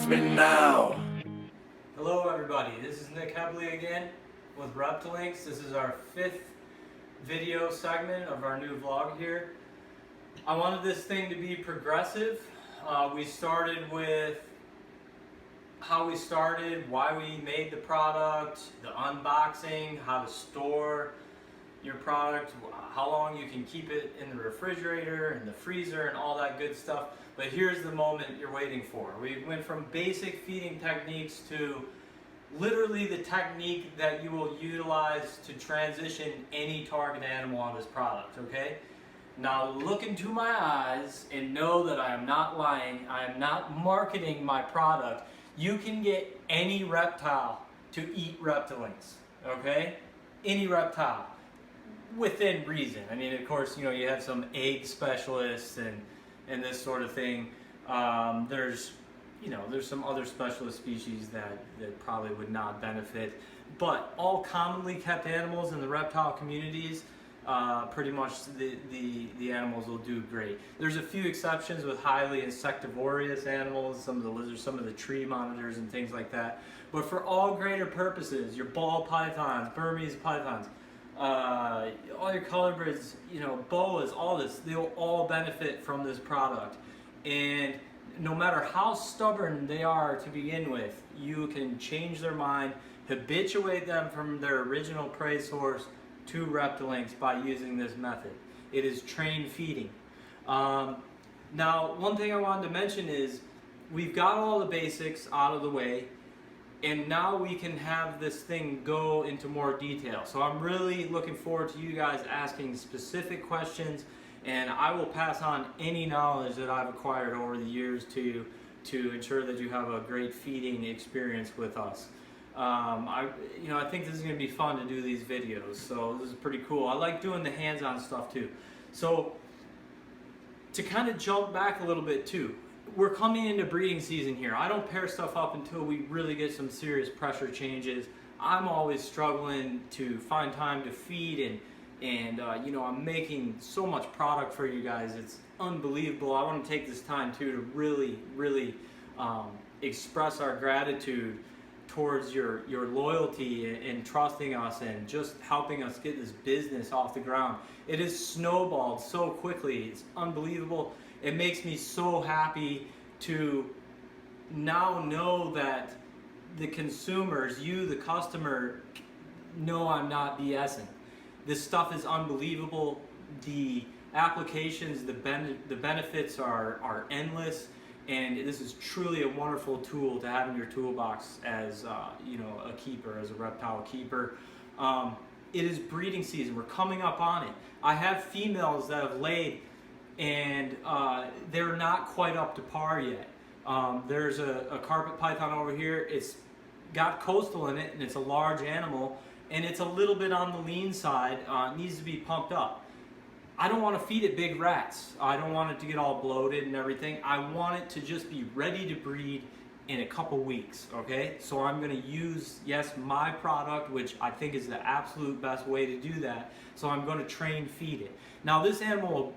Trust me now. Hello everybody, this is Nick Hebley again with Reptilinks. This is our 5th video segment of our new vlog here. I wanted this thing to be progressive. We started with how we started, why we made the product, the unboxing, how to store your product, how long you can keep it in the refrigerator and the freezer and all that good stuff. But here's the moment you're waiting for. We went from basic feeding techniques to literally the technique that you will utilize to transition any target animal on this product, okay? Now look into my eyes and know that I am not lying. I am not marketing my product. You can get any reptile to eat Reptilinks, okay? Any reptile, within reason. I mean, of course, you have some egg specialists and this sort of thing. There's some other specialist species that probably would not benefit, but all commonly kept animals in the reptile communities, pretty much the animals will do great. There's a few exceptions with highly insectivorous animals, some of the lizards, some of the tree monitors and things like that. But for all greater purposes, your ball pythons, Burmese pythons, all your colorbreeds, boas, all this, they'll all benefit from this product. And no matter how stubborn they are to begin with, you can change their mind, habituate them from their original prey source to Reptilinks by using this method. It is trained feeding. Now, one thing I wanted to mention is we've got all the basics out of the way, and now we can have this thing go into more detail. So I'm really looking forward to you guys asking specific questions, and I will pass on any knowledge that I've acquired over the years to ensure that you have a great feeding experience with us. I think this is going to be fun to do these videos, so this is pretty cool. I like doing the hands-on stuff too. So to kind of jump back a little bit too, we're coming into breeding season here. I don't pair stuff up until we really get some serious pressure changes. I'm always struggling to find time to feed, and I'm making so much product for you guys. It's unbelievable. I want to take this time too to really express our gratitude towards your loyalty and trusting us and just helping us get this business off the ground. It has snowballed so quickly. It's unbelievable. It makes me so happy to now know that the consumers, you, the customer, know I'm not BSing. This stuff is unbelievable. The applications, the benefits are endless, and this is truly a wonderful tool to have in your toolbox as a keeper, as a reptile keeper. It is breeding season. We're coming up on it. I have females that have laid, and they're not quite up to par yet. There's a carpet python over here. It's got coastal in it, and it's a large animal, and it's a little bit on the lean side. It needs to be pumped up. I don't want to feed it big rats. I don't want it to get all bloated and everything. I want it to just be ready to breed in a couple weeks, okay? So I'm going to use, yes, my product, which I think is the absolute best way to do that. So I'm going to train feed it. Now this animal will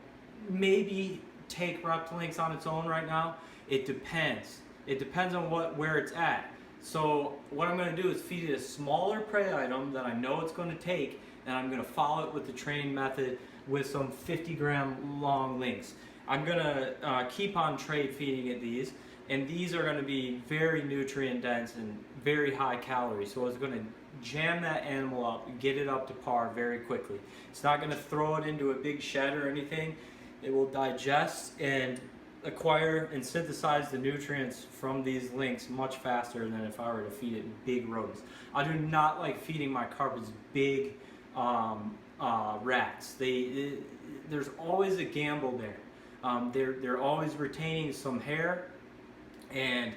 maybe take Reptilinks on its own right now. It depends. It depends on where it's at. So what I'm going to do is feed it a smaller prey item that I know it's going to take, and I'm going to follow it with the training method with some 50-gram long links. I'm going to keep on trade feeding it these, and these are going to be very nutrient dense and very high calories. So it's going to jam that animal up and get it up to par very quickly. It's not going to throw it into a big shed or anything. It will digest and acquire and synthesize the nutrients from these links much faster than if I were to feed it big rodents. I do not like feeding my carpets big rats. There's always a gamble there. They're always retaining some hair, and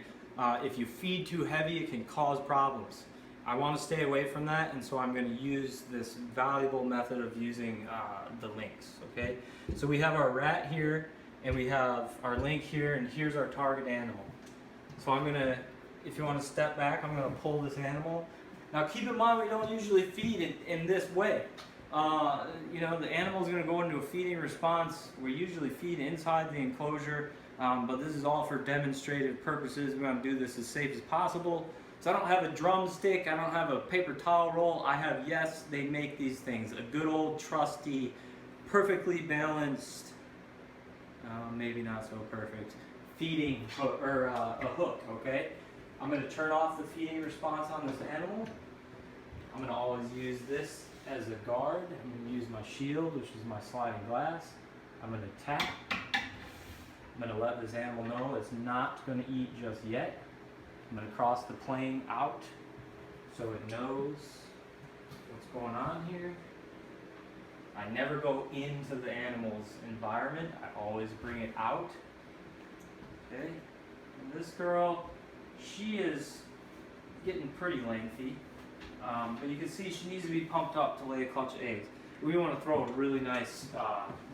if you feed too heavy, it can cause problems. I want to stay away from that, and so I'm going to use this valuable method of using the links. Okay, so we have our rat here, and we have our link here, and here's our target animal. So I'm going to, if you want to step back, I'm going to pull this animal. Now keep in mind, we don't usually feed it in this way. The animal's going to go into a feeding response. We usually feed inside the enclosure. but this is all for demonstrative purposes. We want to do this as safe as possible. So I don't have a drumstick, I don't have a paper towel roll. I have, yes, they make these things, a good old trusty, perfectly balanced, maybe not so perfect, feeding hook, or a hook, okay? I'm going to turn off the feeding response on this animal. I'm going to always use this as a guard. I'm going to use my shield, which is my sliding glass. I'm going to tap. I'm going to let this animal know it's not going to eat just yet. I'm going to cross the plane out so it knows what's going on here. I never go into the animal's environment. I always bring it out. Okay. And this girl, she is getting pretty lengthy. But you can see she needs to be pumped up to lay a clutch of eggs. We want to throw a really nice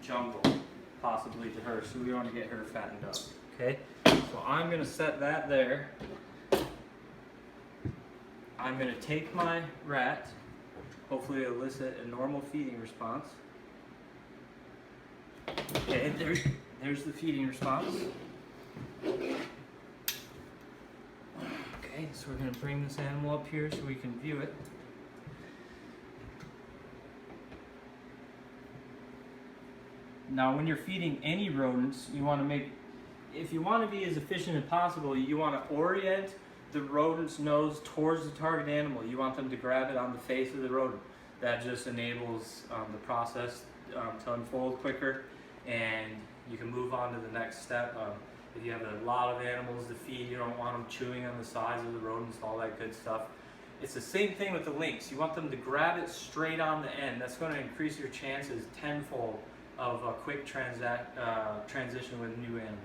jungle possibly to her, so we want to get her fattened up. Okay. So I'm going to set that there. I'm going to take my rat, hopefully elicit a normal feeding response. Okay, there's the feeding response. Okay, so we're going to bring this animal up here so we can view it. Now when you're feeding any rodents, you want to make, if you want to be as efficient as possible, you want to orient the rodent's nose towards the target animal. You want them to grab it on the face of the rodent. That just enables the process to unfold quicker, and you can move on to the next step. If you have a lot of animals to feed, you don't want them chewing on the sides of the rodents, all that good stuff. It's the same thing with the lynx. You want them to grab it straight on the end. That's going to increase your chances tenfold of a quick transition with new animals.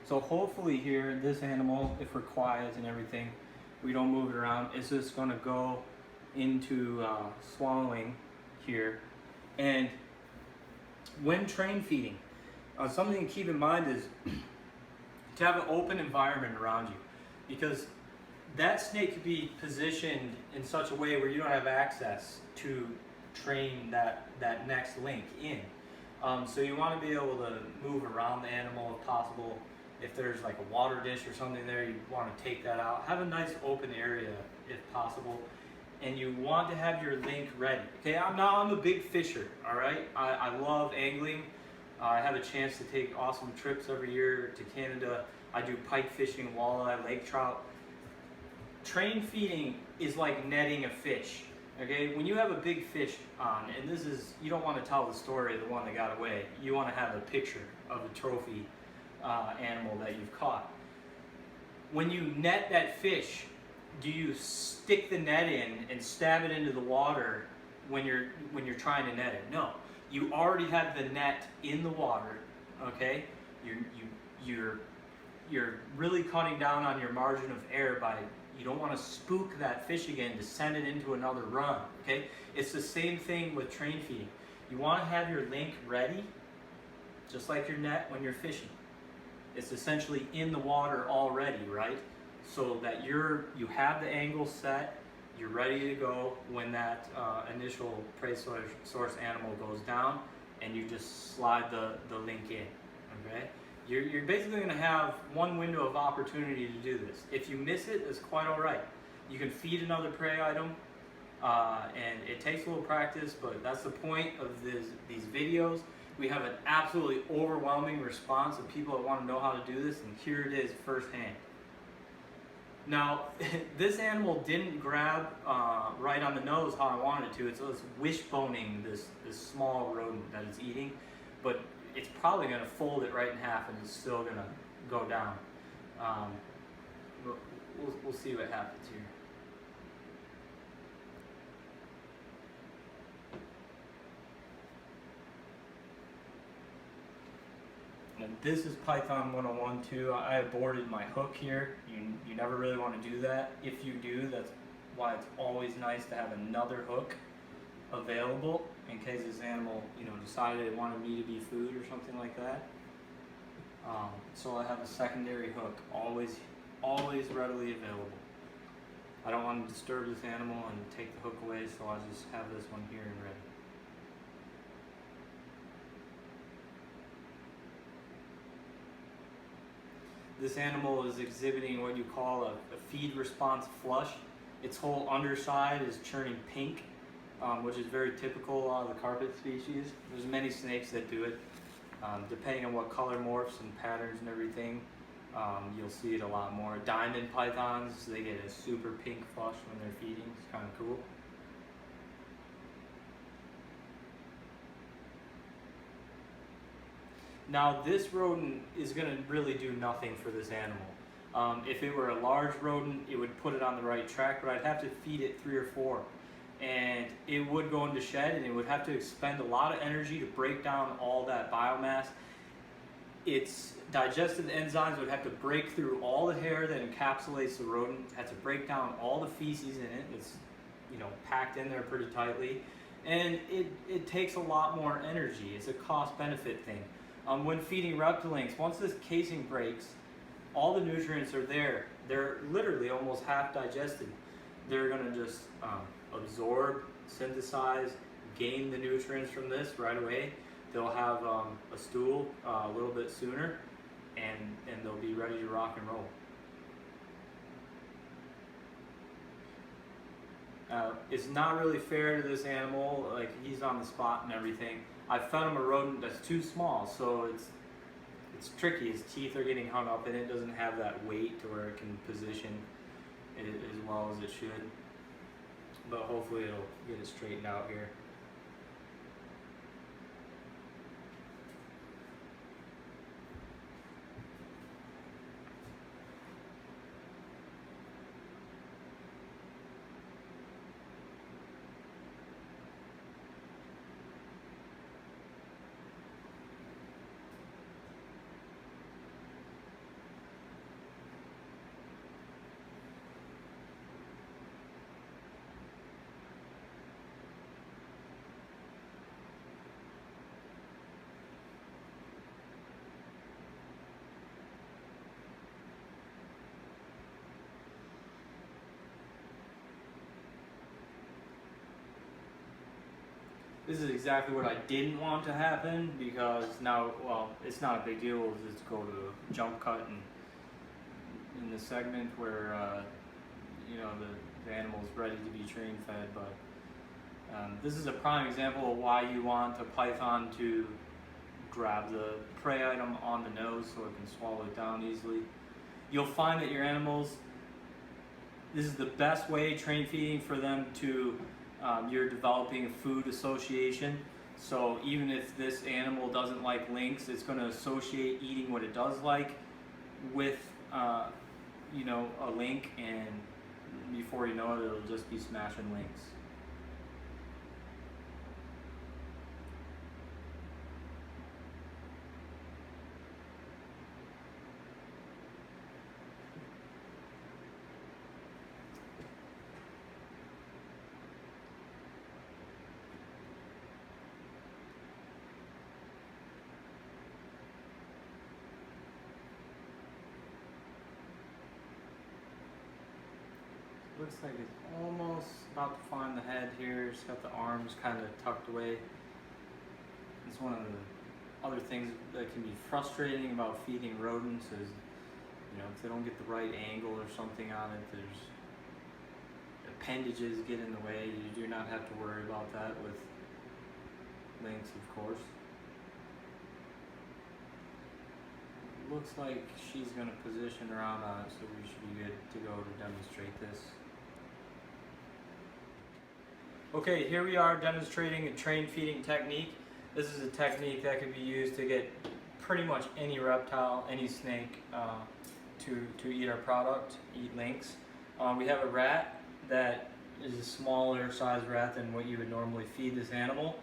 So hopefully here, this animal, if we're quiet and everything, we don't move it around, it's just going to go into swallowing here. And when train feeding, something to keep in mind is to have an open environment around you, because that snake could be positioned in such a way where you don't have access to train that next link in. So you want to be able to move around the animal if possible. If there's like a water dish or something there, you want to take that out. Have a nice open area if possible. And you want to have your link ready. Okay, I'm a big fisher, all right? I love angling. I have a chance to take awesome trips every year to Canada. I do pike fishing, walleye, lake trout. Train feeding is like netting a fish, okay? When you have a big fish on, and this is, you don't want to tell the story of the one that got away. You want to have a picture of a trophy animal that you've caught. When you net that fish, do you stick the net in and stab it into the water when you're trying to net it? No, you already have the net in the water. Okay, you're really cutting down on your margin of error by, you don't want to spook that fish again to send it into another run. Okay, it's the same thing with train feeding. You want to have your link ready, just like your net when you're fishing. It's essentially in the water already, right? So that you have the angle set, you're ready to go when that initial prey source animal goes down, and you just slide the link in, okay? You're basically going to have one window of opportunity to do this. If you miss it, it's quite all right. You can feed another prey item, and it takes a little practice, but that's the point of these videos. We have an absolutely overwhelming response of people that want to know how to do this, and here it is firsthand. Now, this animal didn't grab right on the nose how I wanted it to. It's wishboning this small rodent that it's eating, but it's probably going to fold it right in half and it's still going to go down. We'll see what happens here. And this is Python 101 too. I aborted my hook here. You never really want to do that. If you do, that's why it's always nice to have another hook available in case this animal, decided it wanted me to be food or something like that. So I have a secondary hook always readily available. I don't want to disturb this animal and take the hook away, so I just have this one here and ready. this animal is exhibiting what you call a feed response flush. Its whole underside is churning pink, which is very typical of the carpet species. There's many snakes that do it. Depending on what color morphs and patterns and everything, you'll see it a lot more. Diamond pythons, they get a super pink flush when they're feeding. It's kind of cool. Now this rodent is going to really do nothing for this animal. If it were a large rodent, it would put it on the right track, but I'd have to feed it 3 or 4. And it would go into shed, and it would have to expend a lot of energy to break down all that biomass. Its digestive enzymes would have to break through all the hair that encapsulates the rodent, have to break down all the feces in it. It's, you know, packed in there pretty tightly. And it takes a lot more energy. It's a cost-benefit thing. When feeding Reptilinks, once this casing breaks, all the nutrients are there. They're literally almost half digested. They're gonna just absorb, synthesize, gain the nutrients from this right away. They'll have a stool a little bit sooner, and they'll be ready to rock and roll. It's not really fair to this animal, like he's on the spot and everything. I fed him a rodent that's too small, so it's tricky. His teeth are getting hung up and it doesn't have that weight to where it can position it as well as it should. But hopefully it'll get it straightened out here. This is exactly what I didn't want to happen, because now, well, it's not a big deal. We'll just go to a jump cut and in the segment where you know, the animal's ready to be train fed. But this is a prime example of why you want a python to grab the prey item on the nose so it can swallow it down easily. You'll find that your animals, this is the best way train feeding for them to you're developing a food association. So even if this animal doesn't like lynx, it's going to associate eating what it does like with you know, a link, and before you know it, it'll just be smashing lynx. Looks like it's almost about to find the head here. It's got the arms kind of tucked away. It's one of the other things that can be frustrating about feeding rodents is, you know, if they don't get the right angle or something on it, there's appendages get in the way. You do not have to worry about that with lynx, of course. Looks like she's going to position around on it, so we should be good to go to demonstrate this. Okay, here we are demonstrating a train feeding technique. This is a technique that can be used to get pretty much any reptile, any snake to eat our product, eat lynx. We have a rat that is a smaller size rat than what you would normally feed this animal.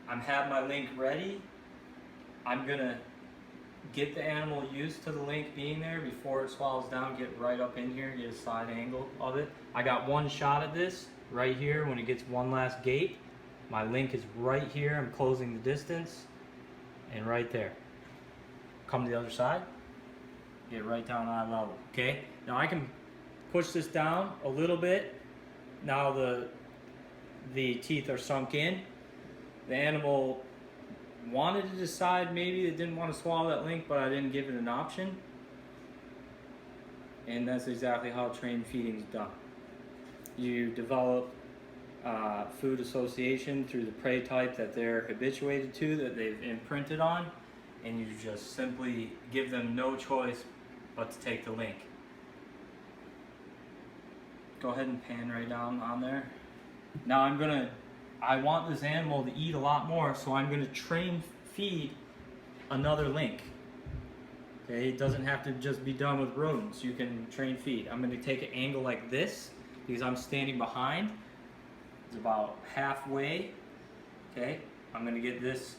I have my link ready. I'm gonna get the animal used to the link being there before it swallows down, get right up in here, get a side angle of it. I got one shot at this right here when it gets one last gate. My link is right here, I'm closing the distance, and right there. Come to the other side, get right down eye level. Okay, now I can push this down a little bit. Now the teeth are sunk in. The animal wanted to decide maybe it didn't want to swallow that link, but I didn't give it an option. And that's exactly how trained feeding is done. You develop food association through the prey type that they're habituated to, that they've imprinted on, and you just simply give them no choice but to take the link. Go ahead and pan right down on there. Now I want this animal to eat a lot more, so I'm gonna train feed another link. Okay, it doesn't have to just be done with rodents. You can train feed. I'm gonna take an angle like this because I'm standing behind. It's about halfway. Okay, I'm gonna get this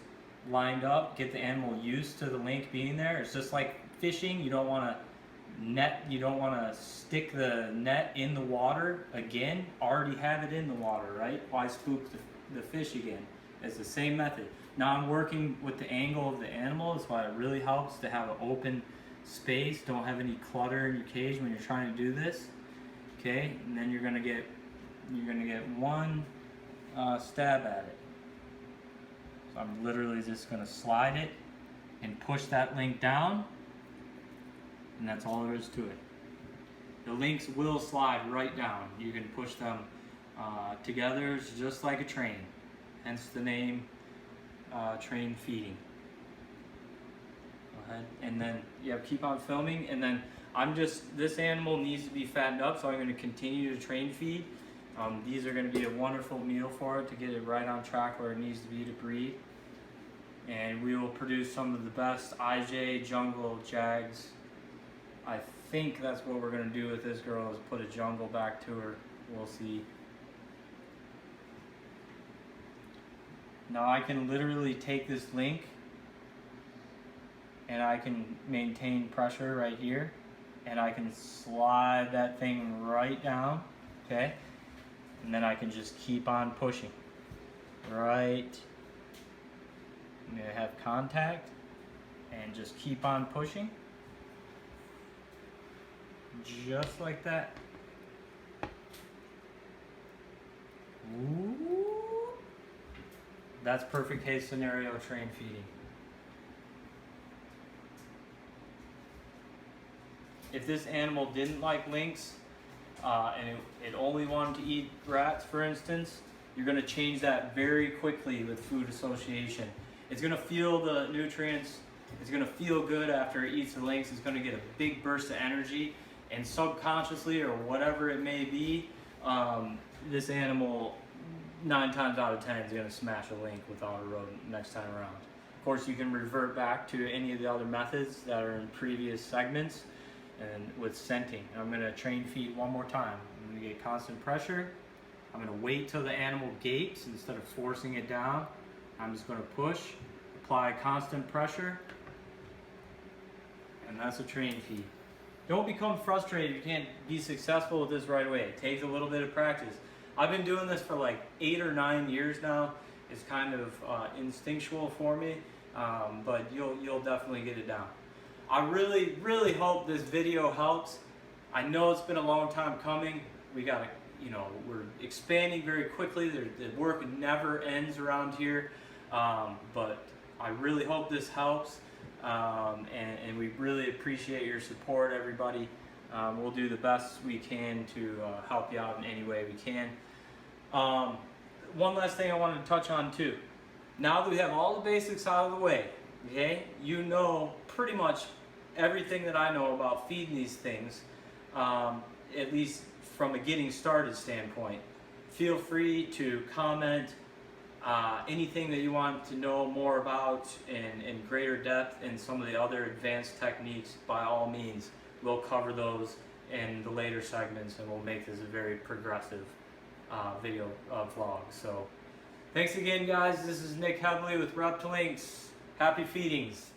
lined up, get the animal used to the link being there. It's just like fishing. You don't wanna stick the net in the water again. Already have it in the water, right? Why spook the fish again? It's the same method. Now I'm working with the angle of the animal. That's why it really helps to have an open space. Don't have any clutter in your cage when you're trying to do this. Okay, and then you're gonna get one stab at it. So I'm literally just gonna slide it and push that link down, and that's all there is to it. The links will slide right down. You can push them together just like a train, hence the name train feeding. Go ahead, and then keep on filming, and then this animal needs to be fattened up, so I'm going to continue to train feed. These are going to be a wonderful meal for it to get it right on track where it needs to be to breed. And we will produce some of the best IJ jungle jags. I think that's what we're going to do with this girl, is put a jungle back to her. We'll see. Now I can literally take this link and I can maintain pressure right here, and I can slide that thing right down, okay? And then I can just keep on pushing. Right. I'm gonna have contact and just keep on pushing. Just like that. Ooh. That's perfect case scenario train feeding. If this animal didn't like lynx and it only wanted to eat rats, for instance, you're going to change that very quickly with food association. It's going to feel the nutrients. It's going to feel good after it eats the lynx. It's going to get a big burst of energy, and subconsciously or whatever it may be, this animal 9 times out of 10 is going to smash a link without a rodent next time around. Of course, you can revert back to any of the other methods that are in previous segments, and with scenting. I'm going to train feed one more time. I'm going to get constant pressure. I'm going to wait till the animal gapes instead of forcing it down. I'm just going to push, apply constant pressure, and that's a train feed. Don't become frustrated if you can't be successful with this right away. It takes a little bit of practice. I've been doing this for like 8 or 9 years now. It's kind of instinctual for me, but you'll definitely get it down. I really hope this video helps. I know it's been a long time coming. We're expanding very quickly. The work never ends around here, but I really hope this helps, and we really appreciate your support, everybody. We'll do the best we can to help you out in any way we can. One last thing I wanted to touch on too. Now that we have all the basics out of the way, okay, you know pretty much everything that I know about feeding these things, at least from a getting started standpoint. Feel free to comment anything that you want to know more about in greater depth in some of the other advanced techniques. By all means, we'll cover those in the later segments, and we'll make this a very progressive video vlog. So thanks again, guys. This is Nick Heavily with Reptilinks. Happy feedings.